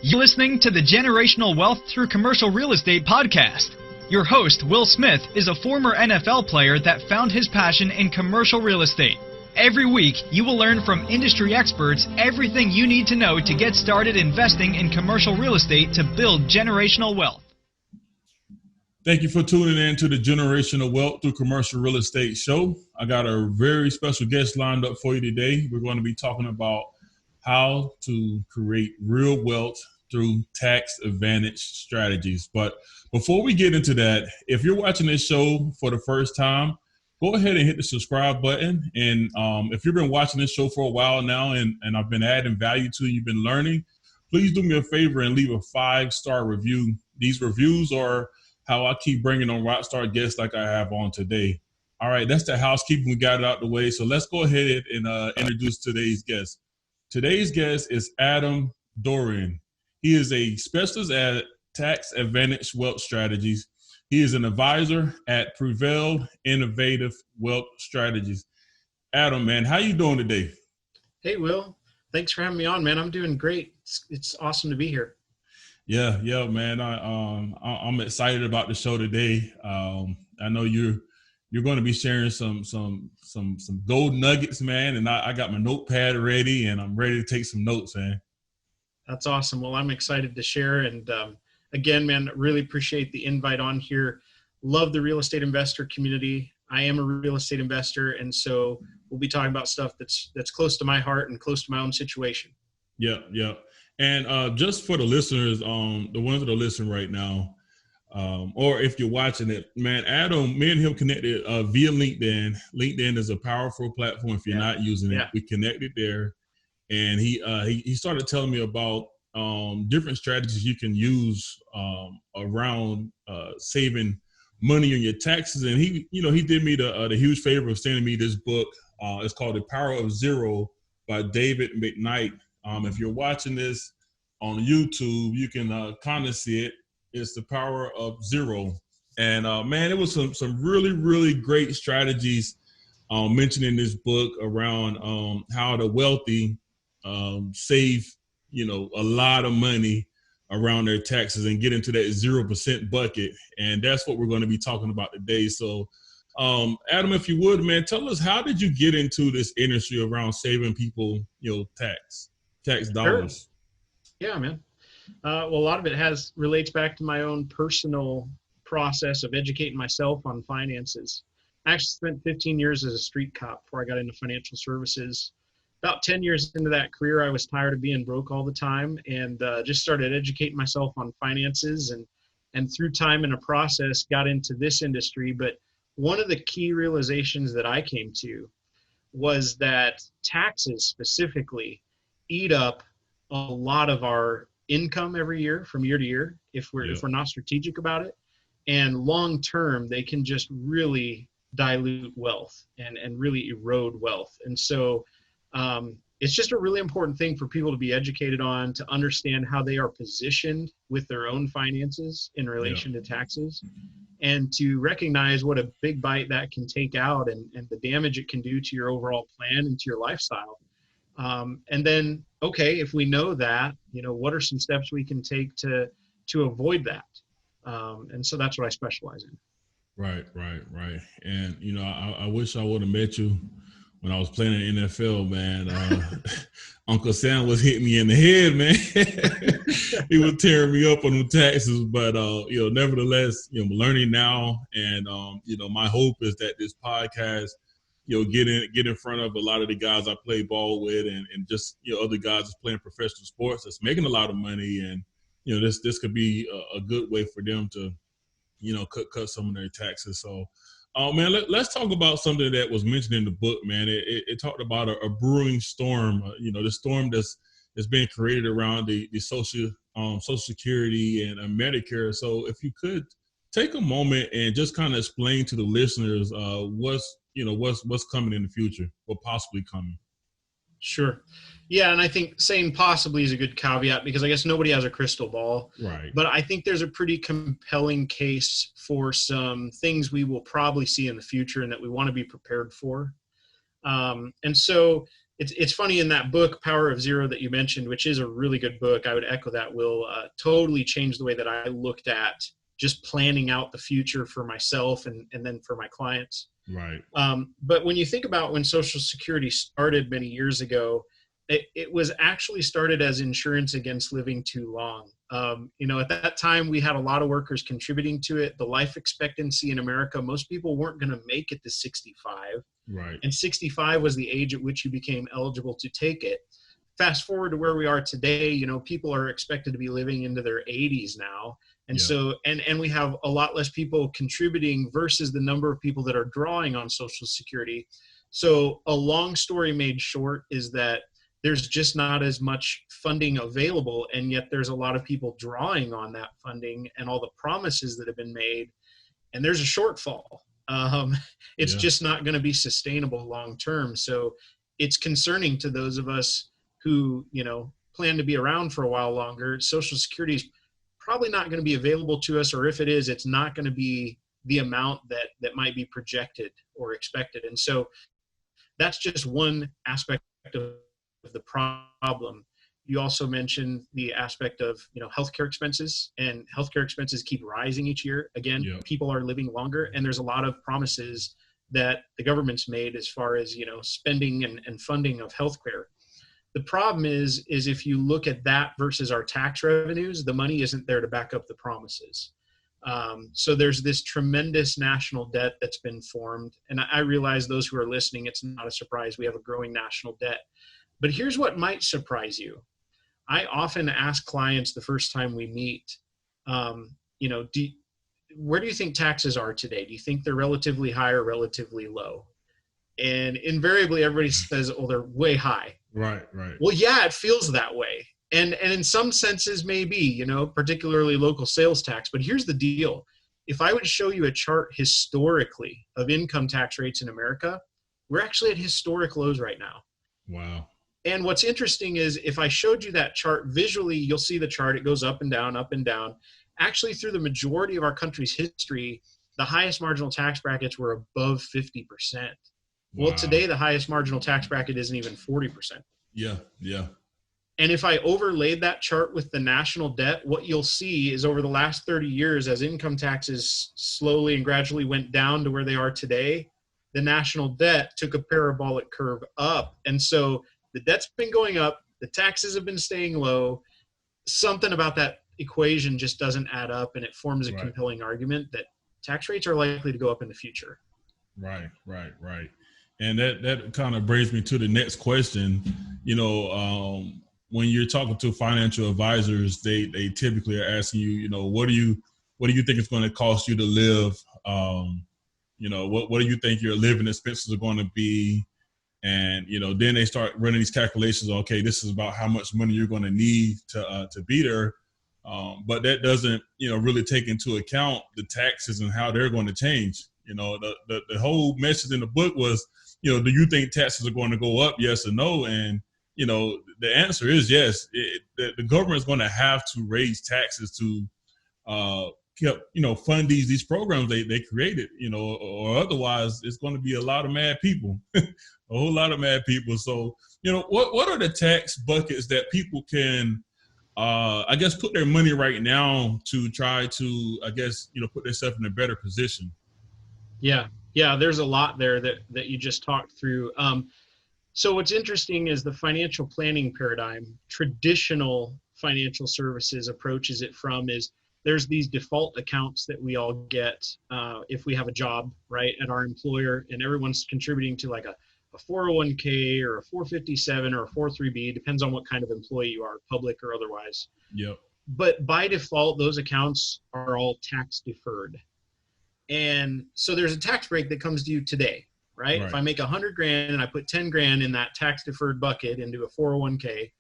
You're listening to the Generational Wealth Through Commercial Real Estate podcast. Your host, Will Smith, is a former NFL player that found his passion in commercial real estate. Every week, you will learn from industry experts everything you need to know to get started investing in commercial real estate to build generational wealth. Thank you for tuning in to the Generational Wealth Through Commercial Real Estate show. I got a very special guest lined up for you today. We're going to be talking about how to create real wealth through tax advantage strategies. But before we get into that, if you're watching this show for the first time, go ahead and hit the subscribe button. And if you've been watching this show for a while now and I've been adding value to you, you've been learning, please do me a favor and leave a 5-star review. These reviews are how I keep bringing on rockstar guests like I have on today. All right, that's the housekeeping. We got it out the way. So let's go ahead and introduce today's guest. Today's guest is Dorian. He is a specialist at tax advantage wealth strategies. He is an advisor at Prevail Innovative Wealth Strategies. Adam, man, how you doing today? Hey, Will. Thanks for having me on, man. I'm doing great. It's awesome to be here. Yeah, man. I'm excited about the show today. I know you're going to be sharing some gold nuggets, man. And I got my notepad ready, and I'm ready to take some notes, man. That's awesome. Well, I'm excited to share. And again, man, really appreciate the invite on here. Love the real estate investor community. I am a real estate investor, and so we'll be talking about stuff that's close to my heart and close to my own situation. Yeah. And just for the listeners, the ones that are listening right now, or if you're watching it, man, Adam, me and him connected via LinkedIn. LinkedIn is a powerful platform if you're not using it. Yeah. We connected there, and he started telling me about different strategies you can use around saving money on your taxes. And he did me the huge favor of sending me this book. It's called The Power of Zero by David McKnight. If you're watching this on YouTube, you can kind of see it. It's The Power of Zero. And man, it was some really, really great strategies mentioned in this book around how the wealthy save, a lot of money around their taxes and get into that 0% bucket. And that's what we're going to be talking about today. So Adam, if you would, man, tell us, how did you get into this industry around saving people, tax dollars? Sure. Yeah, man. Well, a lot of it relates back to my own personal process of educating myself on finances. I actually spent 15 years as a street cop before I got into financial services. About 10 years into that career, I was tired of being broke all the time and just started educating myself on finances, and through time and a process got into this industry. But one of the key realizations that I came to was that taxes specifically eat up a lot of our income every year from year to year if we're not strategic about it. And long term, they can just really dilute wealth and really erode wealth. And so it's just a really important thing for people to be educated on, to understand how they are positioned with their own finances in relation to taxes, and to recognize what a big bite that can take out and the damage it can do to your overall plan and to your lifestyle. And then, okay, if we know that, what are some steps we can take to avoid that? And so that's what I specialize in. Right. And, I wish I would have met you when I was playing in the NFL, man. Uncle Sam was hitting me in the head, man. He was tearing me up on the taxes, but, nevertheless, I'm learning now. And, my hope is that this podcast, get in front of a lot of the guys I play ball with and just, other guys that's playing professional sports that's making a lot of money. And, this could be a good way for them to, cut some of their taxes. So, man, let's talk about something that was mentioned in the book, man. It talked about a brewing storm, the storm that's being created around the Social Security and Medicare. So if you could take a moment and just kind of explain to the listeners what's coming in the future, what possibly coming. Sure. Yeah, and I think saying possibly is a good caveat because I guess nobody has a crystal ball. Right. But I think there's a pretty compelling case for some things we will probably see in the future and that we want to be prepared for. And so it's funny, in that book, Power of Zero, that you mentioned, which is a really good book. I would echo that, Will. Totally changed the way that I looked at just planning out the future for myself and then for my clients. Right. But when you think about when Social Security started many years ago, it was actually started as insurance against living too long. At that time, we had a lot of workers contributing to it. The life expectancy in America, most people weren't going to make it to 65. Right. And 65 was the age at which you became eligible to take it. Fast forward to where we are today, people are expected to be living into their 80s now. And so, and we have a lot less people contributing versus the number of people that are drawing on Social Security. So a long story made short is that there's just not as much funding available, and yet there's a lot of people drawing on that funding and all the promises that have been made, and there's a shortfall. It's just not going to be sustainable long term. So it's concerning to those of us who, plan to be around for a while longer. Social Security is probably not going to be available to us, or if it is, it's not going to be the amount that might be projected or expected. And so that's just one aspect of the problem. You also mentioned the aspect of, healthcare expenses, and healthcare expenses keep rising each year. Again, people are living longer, and there's a lot of promises that the government's made as far as, spending and funding of healthcare. The problem is if you look at that versus our tax revenues, the money isn't there to back up the promises. So there's this tremendous national debt that's been formed. And I realize those who are listening, it's not a surprise. We have a growing national debt. But here's what might surprise you. I often ask clients the first time we meet, where do you think taxes are today? Do you think they're relatively high or relatively low? And invariably everybody says, oh, they're way high. Right. Well, yeah, it feels that way. And in some senses, maybe, particularly local sales tax. But here's the deal. If I would show you a chart historically of income tax rates in America, we're actually at historic lows right now. Wow. And what's interesting is if I showed you that chart visually, you'll see the chart. It goes up and down, up and down. Actually, through the majority of our country's history, the highest marginal tax brackets were above 50%. Well, today, the highest marginal tax bracket isn't even 40%. Yeah. And if I overlaid that chart with the national debt, what you'll see is over the last 30 years, as income taxes slowly and gradually went down to where they are today, the national debt took a parabolic curve up. And so the debt's been going up, the taxes have been staying low. Something about that equation just doesn't add up, and it forms a compelling argument that tax rates are likely to go up in the future. Right. And that kind of brings me to the next question. When you're talking to financial advisors, they typically are asking you, what do you think it's going to cost you to live? What do you think your living expenses are going to be? And, then they start running these calculations. Okay, this is about how much money you're going to need to be there. But that doesn't, really take into account the taxes and how they're going to change. The whole message in the book was, do you think taxes are going to go up? Yes or no? And, the answer is yes. The government is going to have to raise taxes to, fund these programs they created, or otherwise it's going to be a lot of mad people, a whole lot of mad people. So, what are the tax buckets that people can, put their money right now to try to, put themselves in a better position? Yeah, there's a lot there that you just talked through. So what's interesting is the financial planning paradigm, traditional financial services approaches it from is there's these default accounts that we all get if we have a job, right, at our employer, and everyone's contributing to like a 401k or a 457 or a 403b, depends on what kind of employee you are, public or otherwise. Yep. But by default, those accounts are all tax deferred. And so there's a tax break that comes to you today, right? If I make $100,000 and I put 10 grand in that tax deferred bucket into a 401k,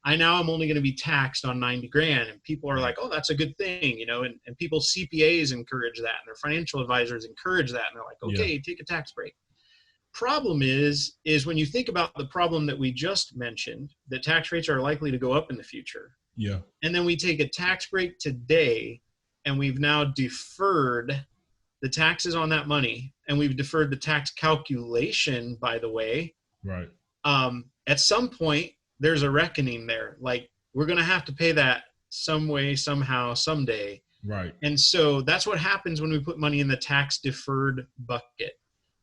I now am only going to be taxed on 90 grand. And people are like, oh, that's a good thing, and people, CPAs encourage that, and their financial advisors encourage that. And they're like, okay, take a tax break. Problem is when you think about the problem that we just mentioned, that tax rates are likely to go up in the future. Yeah. And then we take a tax break today, and we've now deferred the taxes on that money, and we've deferred the tax calculation, by the way. Right. At some point, there's a reckoning there. Like, we're going to have to pay that some way, somehow, someday. Right. And so that's what happens when we put money in the tax deferred bucket.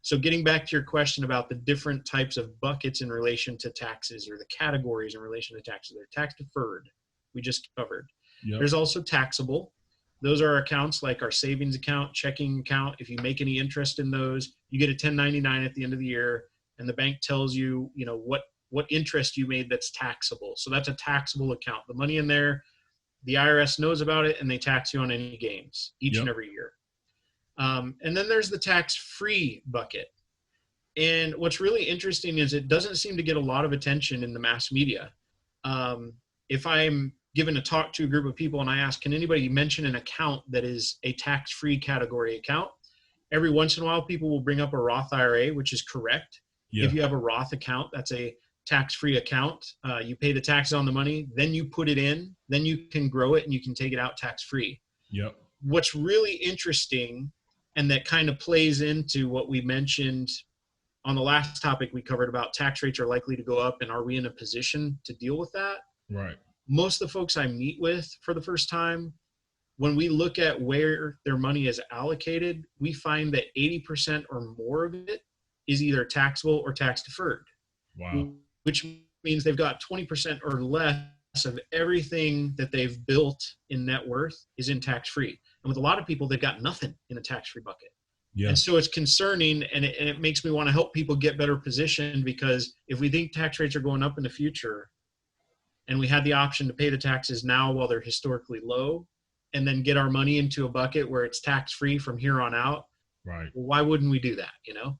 So getting back to your question about the different types of buckets in relation to taxes, or the categories in relation to taxes, they're tax deferred. We just covered. Yep. There's also taxable. Those are accounts like our savings account, checking account. If you make any interest in those, you get a 1099 at the end of the year, and the bank tells you, you know, what interest you made that's taxable. So that's a taxable account. The money in there, the IRS knows about it, and they tax you on any gains each and every year. And then there's the tax-free bucket. And what's really interesting is it doesn't seem to get a lot of attention in the mass media. If I'm given a talk to a group of people and I ask, can anybody mention an account that is a tax-free category account? Every once in a while, people will bring up a Roth IRA, which is correct. Yeah. If you have a Roth account, that's a tax-free account. You pay the taxes on the money, then you put it in, then you can grow it and you can take it out tax-free. Yep. What's really interesting, and that kind of plays into what we mentioned on the last topic we covered about tax rates are likely to go up, and are we in a position to deal with that? Right. Most of the folks I meet with for the first time, when we look at where their money is allocated, we find that 80% or more of it is either taxable or tax deferred. Wow. Which means they've got 20% or less of everything that they've built in net worth is in tax-free. And with a lot of people, they've got nothing in a tax-free bucket. Yeah. And so it's concerning, and it makes me want to help people get better positioned, because if we think tax rates are going up in the future, and we had the option to pay the taxes now while they're historically low, and then get our money into a bucket where it's tax-free from here on out, right? Well, why wouldn't we do that, you know?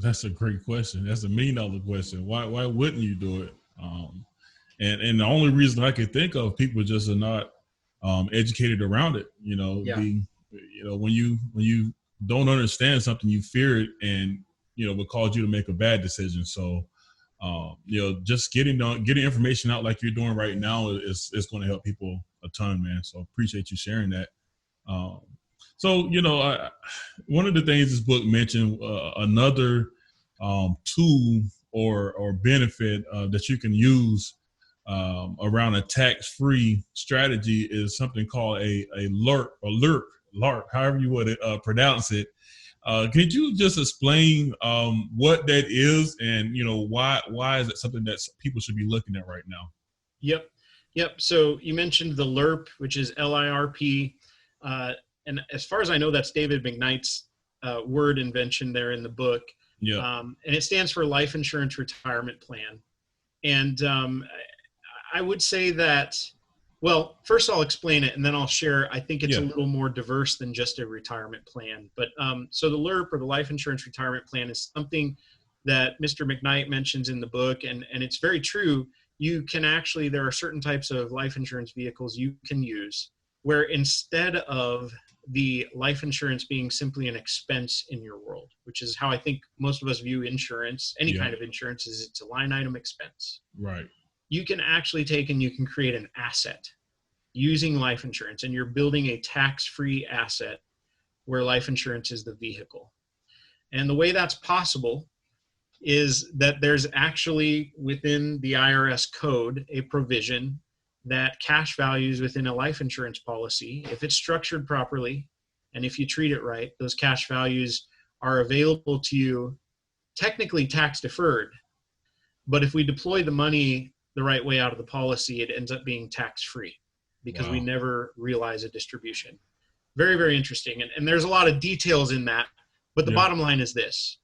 That's a great question. That's $1 million question. Why wouldn't you do it? And the only reason I could think of, people just are not educated around it. You know, Yeah. When you don't understand something, you fear it, and would cause you to make a bad decision. So just getting information out like you're doing right now is going to help people a ton, man. So appreciate you sharing that. One of the things this book mentioned, another tool or benefit that you can use around a tax-free strategy is something called a LIRP, or LIRP, however you would pronounce it. Could you just explain what that is, and why is it something that people should be looking at right now? Yep. So you mentioned the LIRP, which is LIRP. And as far as I know, that's David McKnight's word invention there in the book. Yeah. And it stands for Life Insurance Retirement Plan. And I would say that, well, first I'll explain it, and then I'll share. I think it's a little more diverse than just a retirement plan. But so the LIRP, or the Life Insurance Retirement Plan, is something that Mr. McKnight mentions in the book, and it's very true. You can actually, there are certain types of life insurance vehicles you can use where, instead of the life insurance being simply an expense in your world, which is how I think most of us view insurance, any kind of insurance, is it's a line item expense. Right. You can actually take and you can create an asset using life insurance, and you're building a tax-free asset where life insurance is the vehicle. And the way that's possible is that there's actually, within the IRS code, a provision that cash values within a life insurance policy, if it's structured properly and if you treat it right, those cash values are available to you, technically tax deferred. But if we deploy the money the right way out of the policy, it ends up being tax free, because we never realize a distribution. Very, very interesting. And there's a lot of details in that. But the bottom line is this: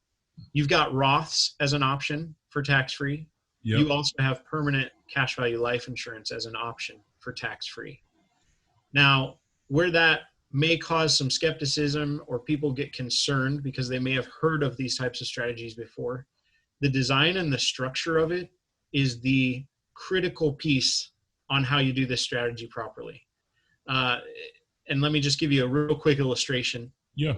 you've got Roths as an option for tax free. Yep. You also have permanent cash value life insurance as an option for tax-free. Now, where that may cause some skepticism, or people get concerned because they may have heard of these types of strategies before, the design and the structure of it is the critical piece on how you do this strategy properly. And let me just give you a real quick illustration. Yeah.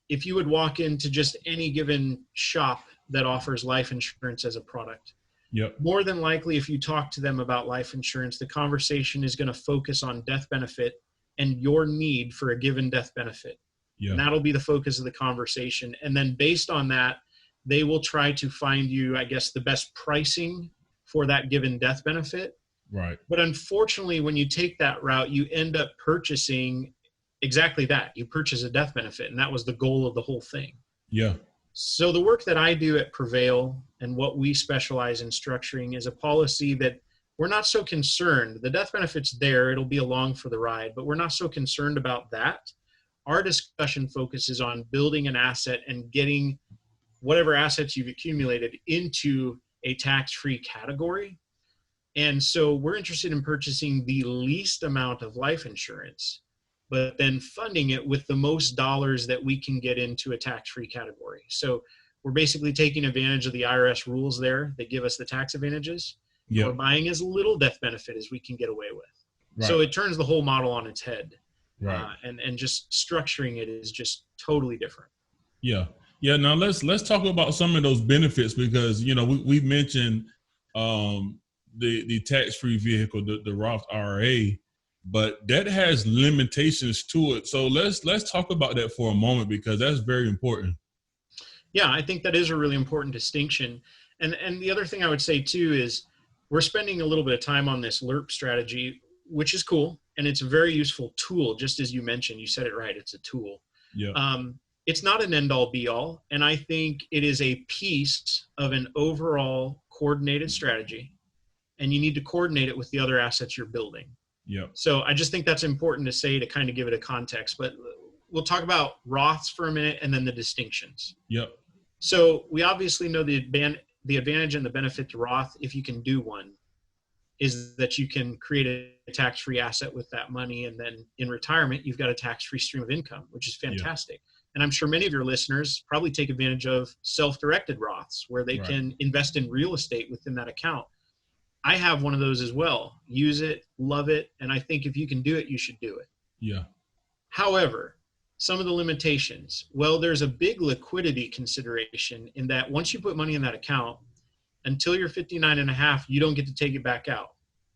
If you would walk into just any given shop that offers life insurance as a product, more than likely, if you talk to them about life insurance, the conversation is going to focus on death benefit and your need for a given death benefit. And that'll be the focus of the conversation. And then based on that, They will try to find you, I guess, the best pricing for that given death benefit. Right. But unfortunately, when you take that route, you end up purchasing exactly that. You purchase a death benefit, and that was the goal of the whole thing. Yeah. So the work that I do at Prevail and what we specialize in structuring is a policy that we're not so concerned. The death benefit's there. It'll be along for the ride, but we're not so concerned about that. Our discussion focuses on building an asset and getting whatever assets you've accumulated into a tax-free category. And so we're interested in purchasing the least amount of life insurance, but then funding it with the most dollars that we can get into a tax-free category. So we're basically taking advantage of the IRS rules there that give us the tax advantages. Yep. We're buying as little death benefit as we can get away with. Right. So it turns the whole model on its head. Right. And just structuring it is just totally different. Yeah. Yeah. Now let's talk about some of those benefits, because, you know, we've mentioned the tax-free vehicle, the Roth IRA, but that has limitations to it. So let's talk about that for a moment, because that's very important. Yeah, I think that is a really important distinction. And the other thing I would say too is we're spending a little bit of time on this LIRP strategy, which is cool. And it's a very useful tool. Just as you mentioned, you said it right. It's a tool. Yeah. It's not an end all be all. And I think it is a piece of an overall coordinated strategy. And you need to coordinate it with the other assets you're building. Yeah. So I just think that's important to say, to kind of give it a context. But we'll talk about Roths for a minute and then the distinctions. Yep. So we obviously know the advantage and the benefit to Roth, if you can do one, is that you can create a tax-free asset with that money. And then in retirement, you've got a tax-free stream of income, which is fantastic. Yeah. And I'm sure many of your listeners probably take advantage of self-directed Roths where they can invest in real estate within that account. I have one of those as well. Use it, love it. And I think if you can do it, you should do it. Yeah. However, some of the limitations, well, there's a big liquidity consideration in that once you put money in that account, until you're 59 and a half, you don't get to take it back out.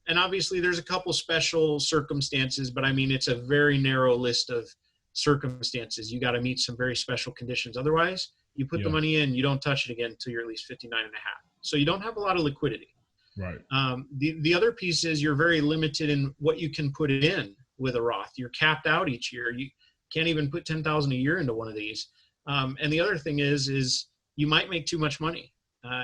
And obviously there's a couple special circumstances, but I mean, it's a very narrow list of circumstances. You got to meet some very special conditions. Otherwise, you put the money in, you don't touch it again until you're at least 59 and a half. So you don't have a lot of liquidity. Right. The other piece is you're very limited in what you can put in with a Roth. You're capped out each year. You can't even put $10,000 a year into one of these. And the other thing is you might make too much money.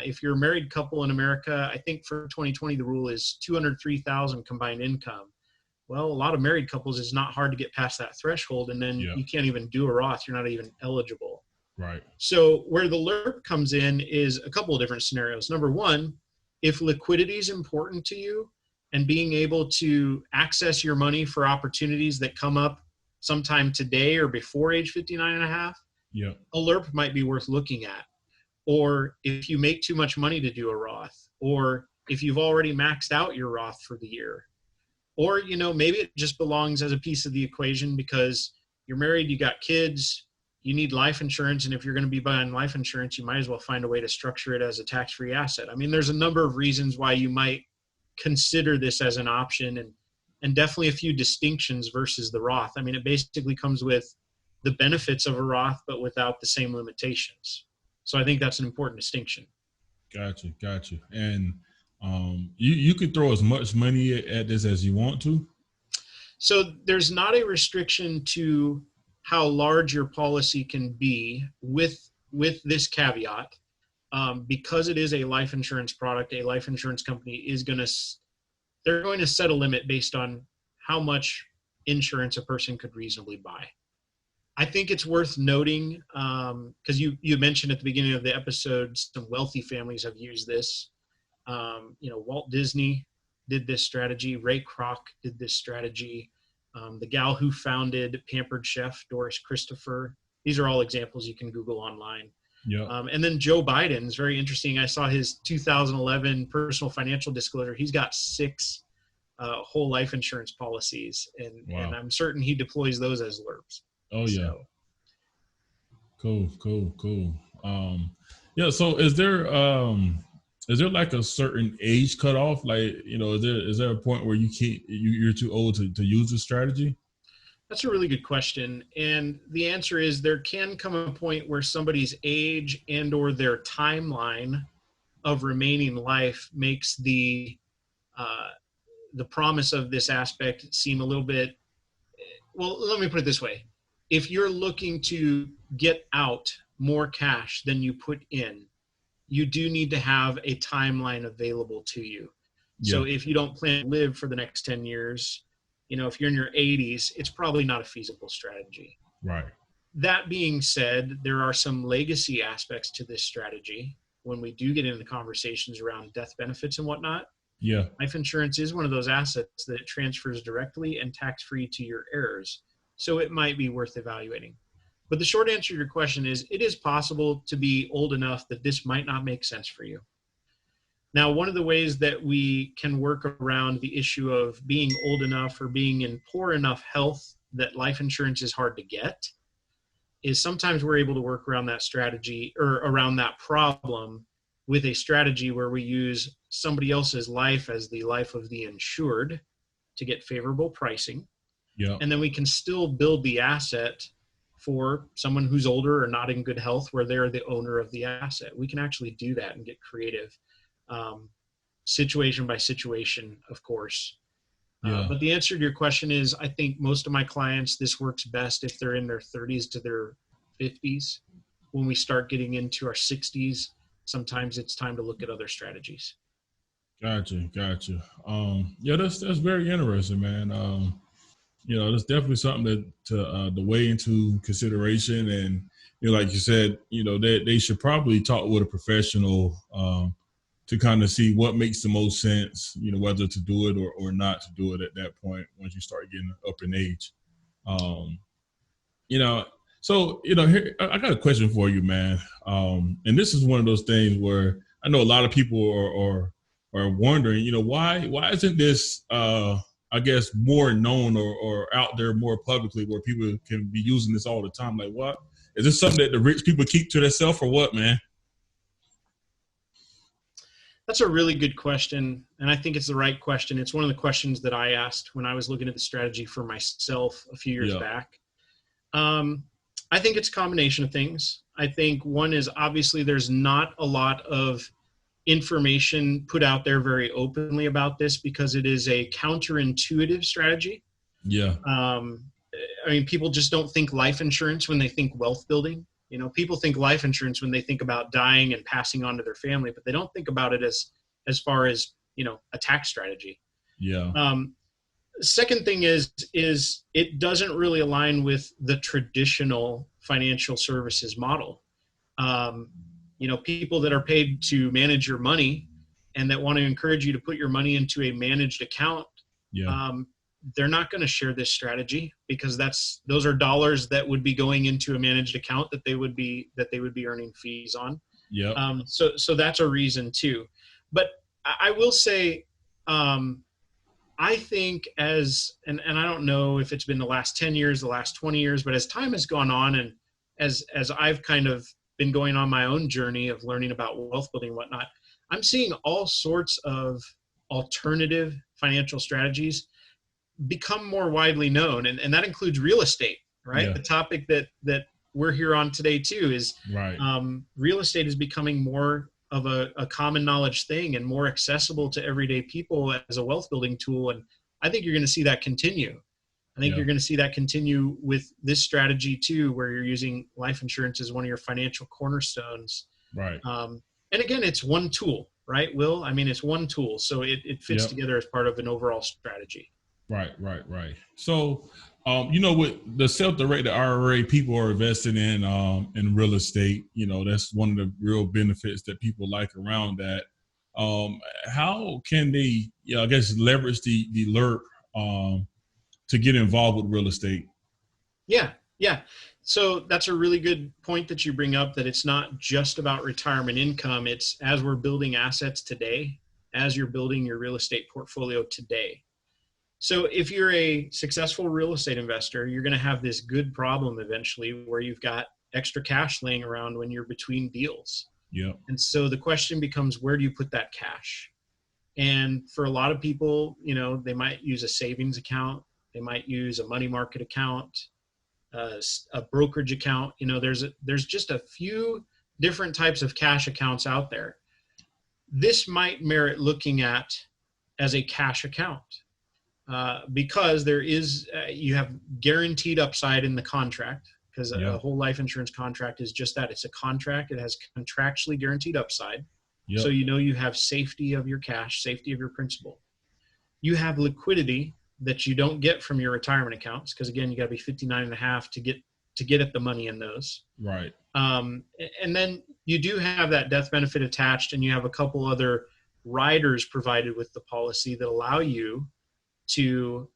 If you're a married couple in America, I think for 2020, the rule is $203,000 combined income. Well, a lot of married couples, it's not hard to get past that threshold. And then you can't even do a Roth. You're not even eligible. Right. So where the LIRP comes in is a couple of different scenarios. Number one, if liquidity is important to you and being able to access your money for opportunities that come up sometime today or before age 59 and a half, a LIRP might be worth looking at. Or if you make too much money to do a Roth, or if you've already maxed out your Roth for the year, or, you know, maybe it just belongs as a piece of the equation because you're married, you got kids, you need life insurance. And if you're going to be buying life insurance, you might as well find a way to structure it as a tax-free asset. I mean, there's a number of reasons why you might consider this as an option, and definitely a few distinctions versus the Roth. I mean, it basically comes with the benefits of a Roth, but without the same limitations. So I think that's an important distinction. Gotcha. And you could throw as much money at this as you want to? So there's not a restriction to how large your policy can be with this caveat. Because it is a life insurance product, a life insurance company is they're going to set a limit based on how much insurance a person could reasonably buy. I think it's worth noting, because you mentioned at the beginning of the episode, some wealthy families have used this. Walt Disney did this strategy. Ray Kroc did this strategy. The gal who founded Pampered Chef, Doris Christopher. These are all examples you can Google online. Yeah. And then Joe Biden is very interesting. I saw his 2011 personal financial disclosure. He's got 6 whole life insurance policies, and I'm certain he deploys those as LIRPs. Oh yeah. So. Cool. So is there like a certain age cutoff? Like, you know, is there a point where you're too old to use the strategy? That's a really good question. And the answer is there can come a point where somebody's age and or their timeline of remaining life makes uh, the promise of this aspect seem a little bit, well, let me put it this way. If you're looking to get out more cash than you put in, you do need to have a timeline available to you. Yeah. So if you don't plan to live for the next 10 years, if you're in your 80s, it's probably not a feasible strategy. Right. That being said, there are some legacy aspects to this strategy when we do get into conversations around death benefits and whatnot. Yeah. Life insurance is one of those assets that it transfers directly and tax-free to your heirs. So it might be worth evaluating. But the short answer to your question is it is possible to be old enough that this might not make sense for you. Now, one of the ways that we can work around the issue of being old enough or being in poor enough health that life insurance is hard to get is sometimes we're able to work around that strategy or around that problem with a strategy where we use somebody else's life as the life of the insured to get favorable pricing. Yeah. And then we can still build the asset for someone who's older or not in good health where they're the owner of the asset. We can actually do that and get creative, situation by situation, of course. Yeah. But the answer to your question is, I think most of my clients, this works best if they're in their 30s to their 50s. When we start getting into our 60s, sometimes it's time to look at other strategies. Gotcha. Yeah, that's very interesting, man. That's definitely something to weigh into consideration. And like you said, they should probably talk with a professional to kind of see what makes the most sense, whether to do it or not to do it at that point once you start getting up in age. So here I got a question for you, man. And this is one of those things where I know a lot of people are wondering, why isn't this I guess more known or out there more publicly where people can be using this all the time? Like, what is this something that the rich people keep to themselves or what, man? That's a really good question. And I think it's the right question. It's one of the questions that I asked when I was looking at the strategy for myself a few years back. I think it's a combination of things. I think one is obviously there's not a lot of information put out there very openly about this because it is a counterintuitive strategy. Yeah. People just don't think life insurance when they think wealth building. People think life insurance when they think about dying and passing on to their family, but they don't think about it as far as, a tax strategy. Yeah. Second thing is it doesn't really align with the traditional financial services model. People that are paid to manage your money and that want to encourage you to put your money into a managed account, they're not going to share this strategy because those are dollars that would be going into a managed account that they would be earning fees on. Yeah. So that's a reason too. But I will say, I think and I don't know if it's been the last 10 years, the last 20 years, but as time has gone on and as I've kind of been going on my own journey of learning about wealth building and whatnot, I'm seeing all sorts of alternative financial strategies become more widely known. And that includes real estate, right? Yeah. The topic that we're here on today too is right. Real estate is becoming more of a common knowledge thing and more accessible to everyday people as a wealth building tool. And I think you're going to see that continue. I think you're going to see that continue with this strategy too, where you're using life insurance as one of your financial cornerstones. Right. And again, it's one tool, right, Will? It's one tool. So it fits together as part of an overall strategy. Right. So, with the self-directed IRA, people are investing in real estate. That's one of the real benefits that people like around that. How can they, I guess, leverage the LIRP to get involved with real estate? Yeah. So that's a really good point that you bring up, that it's not just about retirement income. It's as we're building assets today, as you're building your real estate portfolio today. So if you're a successful real estate investor, you're going to have this good problem eventually where you've got extra cash laying around when you're between deals. Yeah. And so the question becomes, where do you put that cash? And for a lot of people, they might use a savings account. They might use a money market account, a brokerage account. There's just a few different types of cash accounts out there. This might merit looking at as a cash account because there is you have guaranteed upside in the contract, because a whole life insurance contract is just that. It's a contract. It has contractually guaranteed upside. Yep. So you have safety of your cash, safety of your principal. You have liquidity that you don't get from your retirement accounts, because again, you got to be 59 and a half to get at the money in those. Right. And then you do have that death benefit attached, and you have a couple other riders provided with the policy that allow you to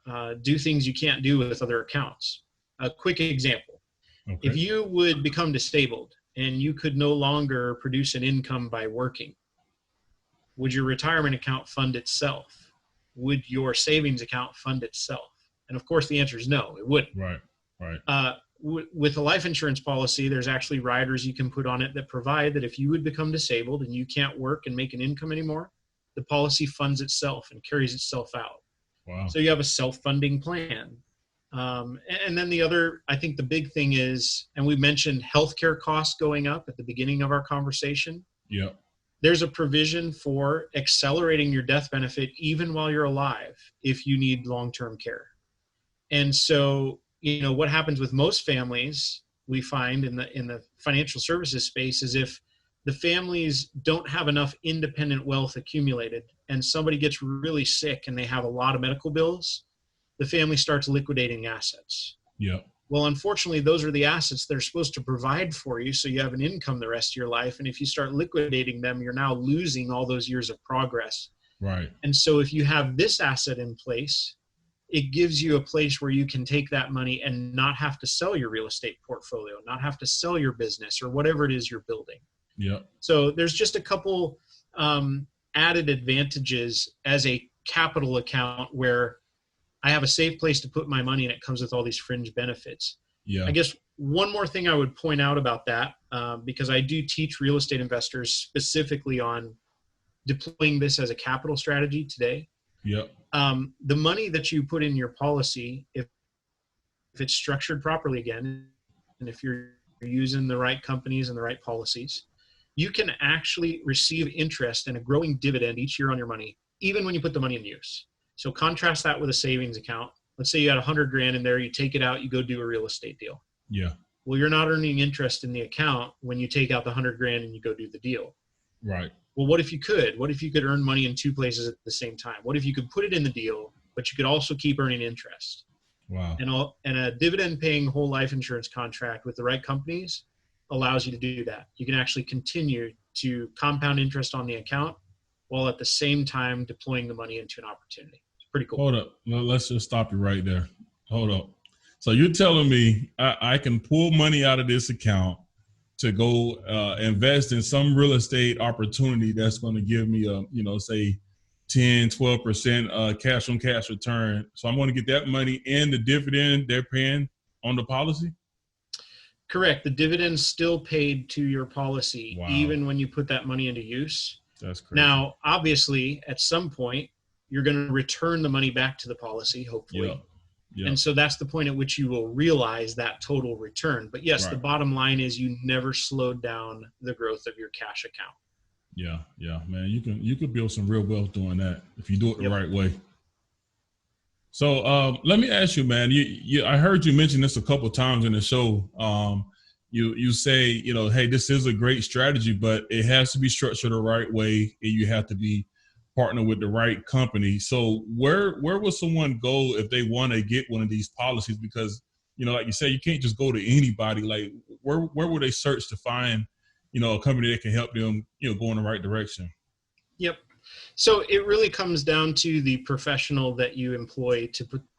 do things you can't do with other accounts. A quick example. Okay. If you would become disabled and you could no longer produce an income by working, would your retirement account fund itself? Would your savings account fund itself? And of course, the answer is no, it wouldn't. Right. With a life insurance policy, there's actually riders you can put on it that provide that if you would become disabled and you can't work and make an income anymore, the policy funds itself and carries itself out. Wow. So you have a self-funding plan. And then I think the big thing is, and we mentioned healthcare costs going up at the beginning of our conversation. Yeah. There's a provision for accelerating your death benefit even while you're alive if you need long-term care. And so, what happens with most families, we find in the financial services space, is if the families don't have enough independent wealth accumulated and somebody gets really sick and they have a lot of medical bills, the family starts liquidating assets. Yeah. Well, unfortunately, those are the assets that are supposed to provide for you so you have an income the rest of your life. And if you start liquidating them, you're now losing all those years of progress. Right. And so if you have this asset in place, it gives you a place where you can take that money and not have to sell your real estate portfolio, not have to sell your business or whatever it is you're building. Yeah. So there's just a couple added advantages as a capital account where I have a safe place to put my money and it comes with all these fringe benefits. Yeah. I guess one more thing I would point out about that, because I do teach real estate investors specifically on deploying this as a capital strategy today. Yeah. The money that you put in your policy, if it's structured properly again, and if you're using the right companies and the right policies, you can actually receive interest and a growing dividend each year on your money, even when you put the money in use. So contrast that with a savings account. Let's say you had $100,000 in there, you take it out, you go do a real estate deal. Yeah. Well, you're not earning interest in the account when you take out the $100,000 and you go do the deal. Right. Well, what if you could? What if you could earn money in two places at the same time? What if you could put it in the deal, but you could also keep earning interest? Wow. And a dividend-paying whole life insurance contract with the right companies allows you to do that. You can actually continue to compound interest on the account while at the same time deploying the money into an opportunity. It's pretty cool. Hold up. No, let's just stop you right there. Hold up. So you're telling me I can pull money out of this account to go invest in some real estate opportunity that's going to give me a, say 10, 12% cash on cash return. So I'm going to get that money and the dividend they're paying on the policy? Correct. The dividend's still paid to your policy, wow, even when you put that money into use. That's crazy. Now, obviously, at some point, you're going to return the money back to the policy, hopefully. Yep. Yep. And so that's the point at which you will realize that total return. But yes, right, the bottom line is you never slowed down the growth of your cash account. Yeah, yeah, man. You can build some real wealth doing that if you do it the Yep. right way. So let me ask you, man. I heard you mention this a couple of times in the show. You say, hey, this is a great strategy, but it has to be structured the right way, and you have to be partnered with the right company. So where will someone go if they want to get one of these policies? Because like you say, you can't just go to anybody. Like where would they search to find a company that can help them go in the right direction? Yep. So it really comes down to the professional that you employ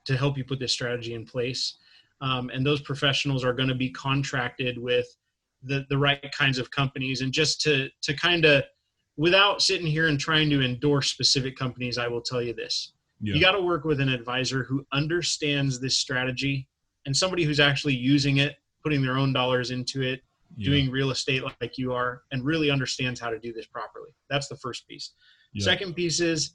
to help you put this strategy in place. And those professionals are going to be contracted with the right kinds of companies. And just to kind of, without sitting here and trying to endorse specific companies, I will tell you this. Yeah. You got to work with an advisor who understands this strategy and somebody who's actually using it, putting their own dollars into it, doing real estate like you are, and really understands how to do this properly. That's the first piece. Second piece is,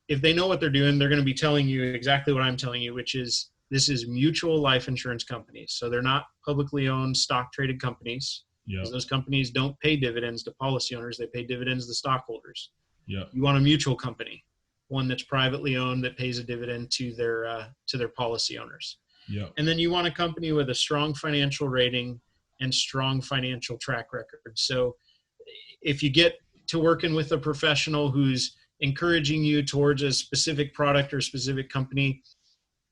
if they know what they're doing, they're going to be telling you exactly what I'm telling you, which is This is mutual life insurance companies. So they're not publicly owned stock traded companies. Yeah. Those companies don't pay dividends to policy owners. They pay dividends to stockholders. Yeah. You want a mutual company, one that's privately owned that pays a dividend to their policy owners. Yeah. And then you want a company with a strong financial rating and strong financial track record. So if you get to working with a professional who's encouraging you towards a specific product or specific company,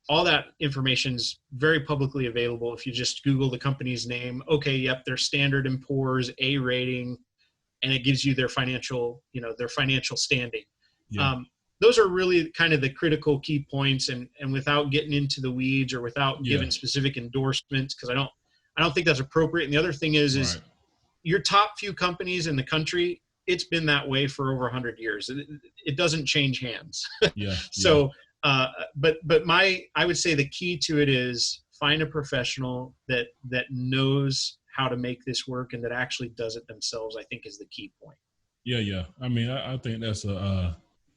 all that information is very publicly available. If you just Google the company's name, okay, yep, they're Standard & Poor's, A rating, and it gives you their financial standing. Yeah. Those are really kind of the critical key points, and without getting into the weeds or without giving specific endorsements, because I don't think that's appropriate. And the other thing is your top few companies in the country, it's been that way for over 100 years. It doesn't change hands. Yeah. So, but I would say the key to it is find a professional that knows how to make this work and that actually does it themselves, I think is the key point. Yeah. I mean, I think that's a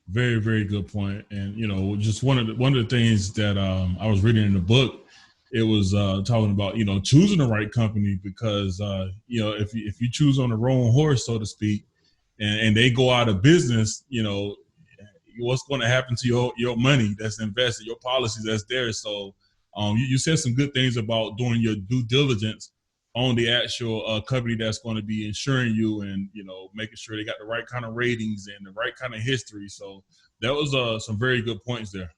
very, very good point. And, just one of the things that I was reading in the book, it was talking about, choosing the right company, because, if you choose on the wrong horse, so to speak, and they go out of business, what's going to happen to your money that's invested, your policies that's there. So you said some good things about doing your due diligence on the actual company that's going to be insuring you, and making sure they got the right kind of ratings and the right kind of history. So that was some very good points there.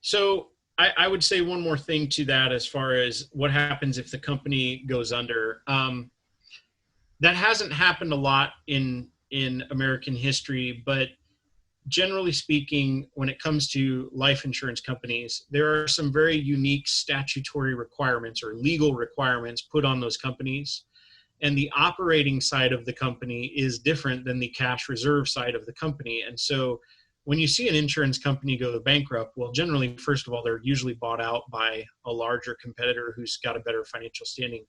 So I would say one more thing to that, as far as what happens if the company goes under. That hasn't happened a lot in American history, but generally speaking, when it comes to life insurance companies, there are some very unique statutory requirements or legal requirements put on those companies. And the operating side of the company is different than the cash reserve side of the company. And so when you see an insurance company go bankrupt, well, generally, first of all, they're usually bought out by a larger competitor who's got a better financial standing.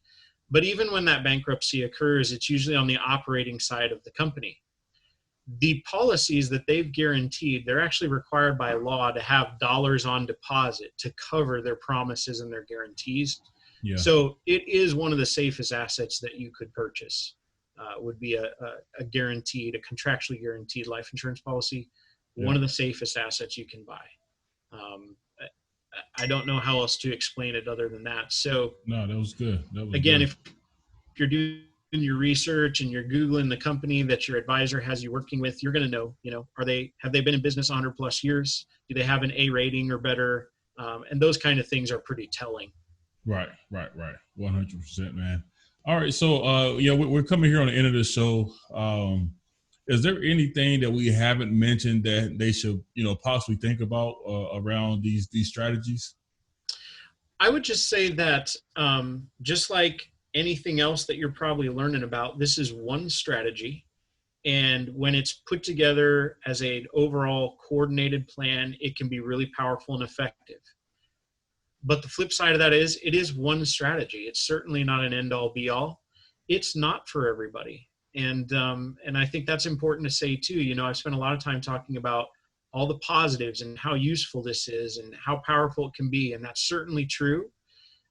But even when that bankruptcy occurs, it's usually on the operating side of the company. The policies that they've guaranteed, they're actually required by law to have dollars on deposit to cover their promises and their guarantees. Yeah. So it is one of the safest assets that you could purchase. Would be a contractually guaranteed life insurance policy. Yeah. One of the safest assets you can buy. I don't know how else to explain it other than that. So no, that was good. Again, if you're doing your research and you're Googling the company that your advisor has you working with, you're going to know, have they been in business 100 plus years? Do they have an A rating or better? And those kind of things are pretty telling. Right. 100%, man. All right. So, we're coming here on the end of the show. Is there anything that we haven't mentioned that they should, possibly think about around these strategies? I would just say that just like anything else that you're probably learning about, this is one strategy. And when it's put together as an overall coordinated plan, it can be really powerful and effective. But the flip side of that is it is one strategy. It's certainly not an end all be all. It's not for everybody. And I think that's important to say too. I've spent a lot of time talking about all the positives and how useful this is and how powerful it can be. And that's certainly true.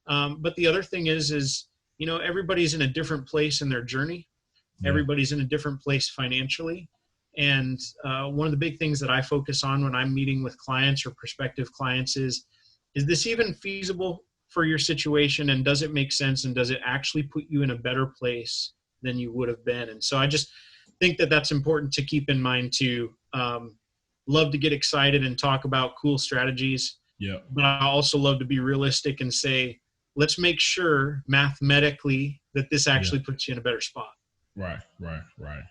But the other thing is, everybody's in a different place in their journey. Yeah. Everybody's in a different place financially. And one of the big things that I focus on when I'm meeting with clients or prospective clients is this even feasible for your situation? And does it make sense? And does it actually put you in a better place than you would have been? And so I just think that that's important to keep in mind too. Love to get excited and talk about cool strategies. Yeah. But I also love to be realistic and say, let's make sure mathematically that this actually puts you in a better spot. Right.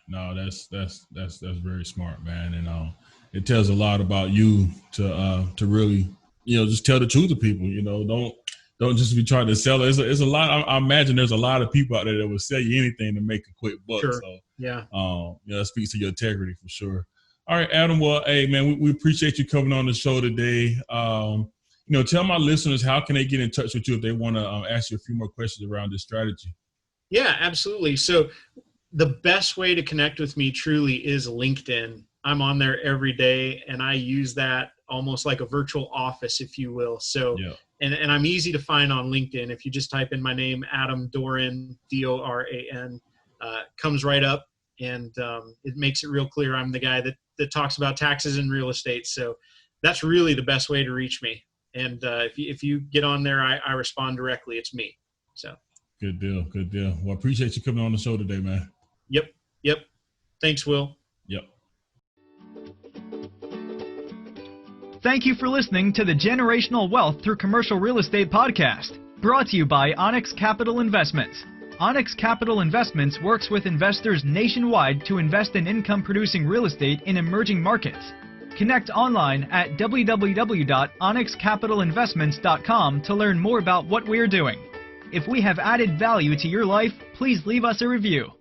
No, that's very smart, man. And it tells a lot about you to really, just tell the truth to people. Don't just be trying to sell it. It's a lot. I imagine there's a lot of people out there that will sell you anything to make a quick buck. Sure. So yeah, that speaks to your integrity for sure. All right, Adam. Well, hey, man, we appreciate you coming on the show today. Tell my listeners, how can they get in touch with you if they want to ask you a few more questions around this strategy? Yeah, absolutely. So the best way to connect with me truly is LinkedIn. I'm on there every day, and I use that almost like a virtual office, if you will. So and I'm easy to find on LinkedIn. If you just type in my name, Adam Doran, Doran, comes right up, and it makes it real clear I'm the guy that talks about taxes and real estate. So that's really the best way to reach me. And if you get on there, I respond directly. It's me. So good deal. Well, I appreciate you coming on the show today, man. Yep. Thanks, Will. Yep. Thank you for listening to the Generational Wealth Through Commercial Real Estate podcast, brought to you by Onyx Capital Investments. Onyx Capital Investments works with investors nationwide to invest in income-producing real estate in emerging markets. Connect online at www.onyxcapitalinvestments.com to learn more about what we're doing. If we have added value to your life, please leave us a review.